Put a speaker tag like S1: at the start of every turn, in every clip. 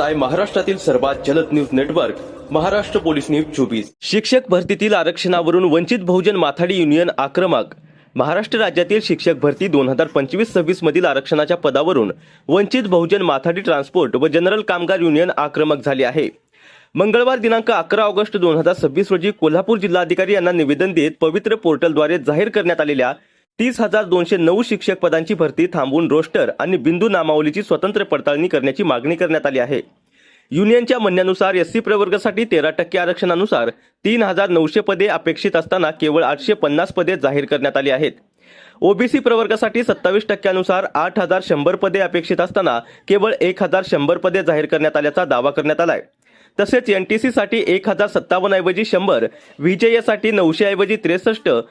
S1: आहे महाराष्ट्रातील सर्वात जलद news network Maharashtra police news 24। शिक्षक भरतीतील आरक्षणावरून वंचित बहुजन माथाडी युनियन आक्रमक। महाराष्ट्र राज्यातील शिक्षक भरती 2025-26 मधील आरक्षणाच्या पदावरून वंचित बहुजन माथाडी ट्रान्सपोर्ट व जनरल कामगार युनियन आक्रमक झाले आहे। मंगळवार दिनांक 11 ऑगस्ट 2026 रोजी कोल्हापूर जिल्हाधिकारी यांना निवेदन देत पवित्र पोर्टलद्वारे जाहीर करण्यात आलेल्या 30,209 शिक्षक पदांची भरती थांबवून रोस्टर आणि बिंदू नामावलीची स्वतंत्र पडताळणी करण्याची मागणी करण्यात आली आहे। युनियनच्या म्हणण्यानुसार एससी प्रवर्गासाठी 13% आरक्षणानुसार 3,900 पदे अपेक्षित असताना केवळ 850 पदे जाहीर करण्यात आली आहेत। ओबीसी प्रवर्गासाठी 27% 8,100 पदे अपेक्षित असताना केवळ 1,100 पदे जाहीर करण्यात आल्याचा दावा करण्यात आलाय। तसेच एनटीसी साठी 1,057 ऐवजी 100, व्हीजेए साठी 900 ऐवजी 63,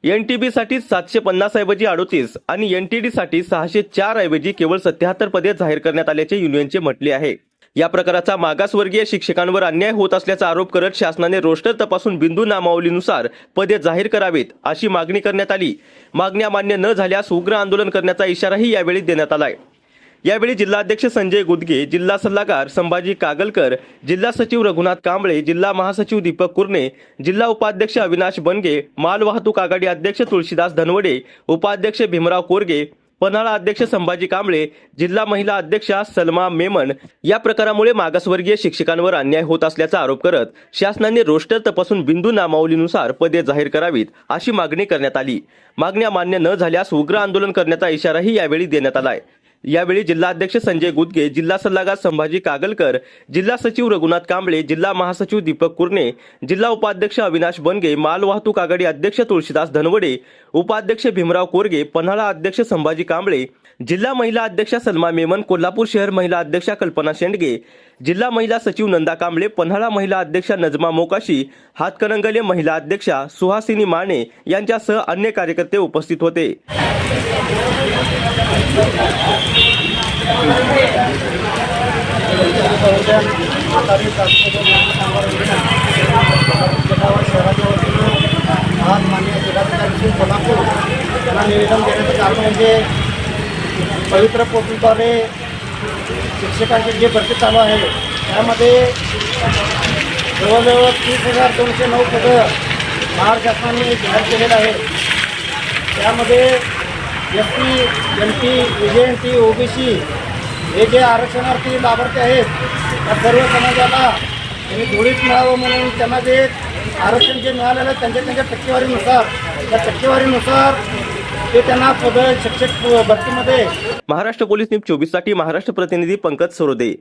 S1: एनटीबी साठी 750 ऐवजी 38 आणि एनटीडी साठी 604 ऐवजी केवळ 77 पदे जाहीर करण्यात आल्याचे युनियनचे म्हटले आहे। या प्रकाराचा मागासवर्गीय शिक्षकांवर अन्याय होत असल्याचा आरोप करत शासनाने रोस्टर तपासून बिंदू नामावलीनुसार पदे जाहीर करावीत अशी मागणी करण्यात आली। मागण्या मान्य न झाल्यास उग्र आंदोलन करण्याचा इशाराही यावेळी देण्यात आलाय। यावेळी जिल्हाध्यक्ष संजय गुदगे, जिल्हा सल्लागार संभाजी कागलकर, जिल्हा सचिव रघुनाथ कांबळे, जिल्हा महासचिव दीपक कुरणे, जिल्हा उपाध्यक्ष अविनाश बनगे, माल वाहतूक आघाडी अध्यक्ष तुळशीदास धनवडे, उपाध्यक्ष भीमराव कोरगे, पन्हाळा अध्यक्ष संभाजी कांबळे, जिल्हा महिला अध्यक्षा सलमा मेमन या प्रकारामुळे मागासवर्गीय शिक्षकांवर अन्याय होत असल्याचा आरोप करत शासनाने रोस्टर तपासून बिंदू नामावलीनुसार पदे जाहीर करावीत अशी मागणी करण्यात आली। मागण्या मान्य न झाल्यास उग्र आंदोलन करण्याचा इशाराही यावेळी देण्यात आलाय। यावेळी जिल्हाध्यक्ष संजय गुदगे, जिल्हा सल्लागार संभाजी कागलकर, जिल्हा सचिव रघुनाथ कांबळे, जिल्हा महासचिव दीपक कुरणे, जिल्हा उपाध्यक्ष अविनाश बनगे, माल वाहतूक आघाडी अध्यक्ष तुळशीदास धनवडे, उपाध्यक्ष भीमराव कोरगे, पन्हाळा अध्यक्ष संभाजी कांबळे, जिल्हा महिला अध्यक्षा सलमा मेमन, कोल्हापूर शहर महिला अध्यक्षा कल्पना शेंडगे, जिल्हा महिला सचिव नंदा कांबळे, पन्हाळा महिला अध्यक्षा नजमा मोकाशी, हातकणंगले महिला अध्यक्षा सुहासिनी माने यांच्यासह अन्य कार्यकर्ते उपस्थित होते।
S2: आज माननीय जिल्हाधिकारी कोल्हापूर यांना निवेदन देण्याचं कारण म्हणजे पवित्र पोर्टलद्वारे शिक्षकांची जी भरती चालू आहे त्यामध्ये जवळजवळ 30,209 पदं महाराष्ट्र शासनाने जाहीर केलेलं आहे। त्यामध्ये एसटी, एनटी, व्हीजेएनटी, ओबीसी हे जे आरक्षणार्थी लाभार्थी आहेत त्या सर्व समाजाला त्यांनी जोडीत मिळावं म्हणून त्यांना जे आरक्षण जे मिळालेलं आहे त्यांच्या टक्केवारीनुसार त्या टक्केवारीनुसार ते त्यांना पद शिक्षक भरतीमध्ये।
S1: महाराष्ट्र पोलीस न्यूज 24 साठी महाराष्ट्र प्रतिनिधी पंकज सरोदे।